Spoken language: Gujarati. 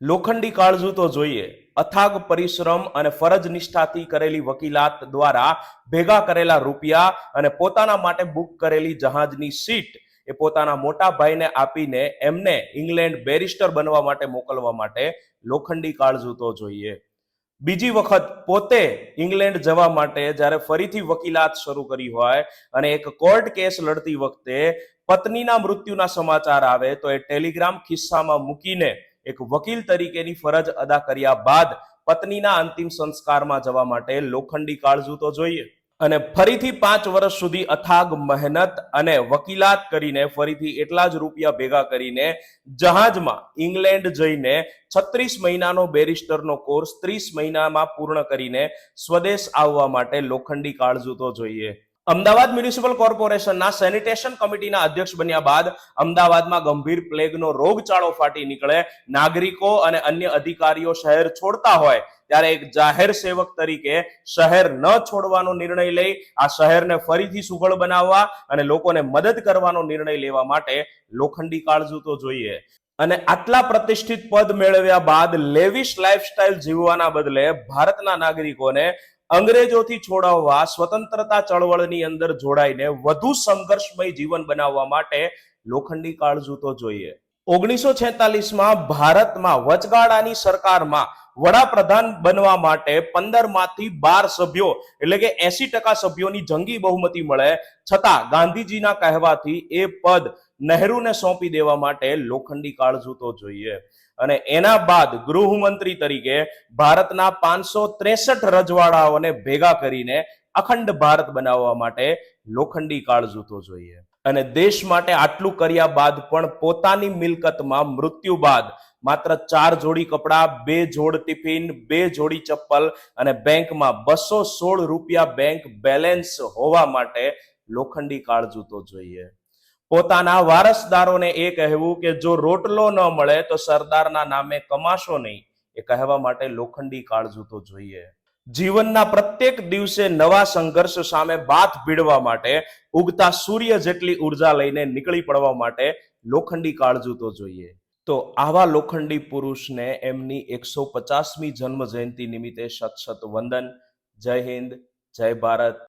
લોખંડી કાળજુ તો જોઈએ. અથાગ પરિશ્રમ અને ફરજ નિષ્ઠાથી કરેલી વકીલાત દ્વારા ભેગા કરેલા રૂપિયા અને પોતાના માટે બુક કરેલી જહાજની સીટ એ પોતાના મોટા ભાઈને આપીને એમને ઇંગ્લેન્ડ બેરિસ્ટર બનવા માટે મોકલવા માટે લોખંડી કાળજુ તો જોઈએ. બીજી વખત પોતે ઇંગ્લેન્ડ જવા માટે જ્યારે ફરીથી વકીલાત શરૂ કરી હોય અને એક કોર્ટ કેસ લડતી વખતે પત્નીના મૃત્યુના સમાચાર આવે તો એ ટેલિગ્રામ ખિસ્સામાં મૂકીને એક વકીલ તરીકેની ફરજ અદા કર્યા બાદ પત્નીના અંતિમ સંસ્કારમાં જવા માટે લોખંડી કાળજુ તો જોઈએ. અને ફરીથી 5 વર્ષ સુધી અથાગ મહેનત અને વકીલાત કરીને ફરીથી એટલા જ રૂપિયા ભેગા કરીને જહાજમાં ઇંગ્લેન્ડ જઈને 36 મહિનાનો બેરિસ્ટરનો કોર્સ 30 મહિનામાં પૂર્ણ કરીને સ્વદેશ આવવા માટે લોખંડી કાળજુ તો જોઈએ. અમદાવાદ મ્યુનિસિપલ કોર્પોરેશનના સેનિટેશન કમિટીના અધ્યક્ષ બન્યા બાદ અમદાવાદમાં ગંભીર પ્લેગનો રોગચાળો ફાટી નીકળે, નાગરિકો અને અન્ય અધિકારીઓ શહેર છોડતા હોય ત્યારે એક જાહેર સેવક તરીકે શહેર ન છોડવાનો નિર્ણય લઈ આ શહેરને ફરીથી સુઘડ બનાવવા અને લોકોને મદદ કરવાનો નિર્ણય લેવા માટે લોખંડી કાળજુ તો જોઈએ. અને આટલા પ્રતિષ્ઠિત પદ મેળવ્યા બાદ લેવિશ લાઈફસ્ટાઈલ જીવવાના બદલે ભારતના નાગરિકોને અંગ્રેજોથી છોડાવવા સ્વતંત્રતા ચળવળની અંદર જોડાઈને વધુ સંઘર્ષમય જીવન બનાવવા માટે લોખંડી કાળજુ તો જોઈએ. 1946માં ભારતમાં વચગાળાની સરકારમાં વડાપ્રધાન બનવા માટે 15 માંથી 12 સભ્યો એટલે કે 80% સભ્યોની જંગી બહુમતી મળે છતાં ગાંધીજીના કહેવાથી એ પદ નહેરુને સોંપી દેવા માટે લોખંડી કાળજુ તો જોઈએ. અને એના બાદ ગૃહમંત્રી તરીકે ભારતના 563 રજવાડાઓને ભેગા કરીને અખંડ ભારત બનાવવા માટે લોખંડી કાળજુ તો જોઈએ. અને દેશ માટે આટલું કર્યા બાદ પણ પોતાની મિલકતમાં મૃત્યુ બાદ માત્ર 4 જોડી કપડા, 2 જોડ ટિફિન, 2 જોડી ચપ્પલ અને બેંકમાં 216 રૂપિયા બેંક બેલેન્સ હોવા માટે લોખંડી કાળજુ તો જોઈએ. પોતાના વારસદારોને એ કહેવું કે જો રોટલો ન મળે તો સરદારના નામે કમાશો નહીં, એ કહેવા માટે લોખંડી કાળજુ તો જોઈએ. જીવનના પ્રત્યેક દિવસે નવા સંઘર્ષ સામે બાથ ભીડવા માટે ઉગતા સૂર્ય જેટલી ઉર્જા લઈને નીકળી પડવા માટે લોખંડી કાળજુ તો જોઈએ. તો આવા લોખંડી પુરુષને એમની 150મી જન્મ જયંતિ નિમિત્તે શત શત વંદન. જય હિન્દ, જય ભારત.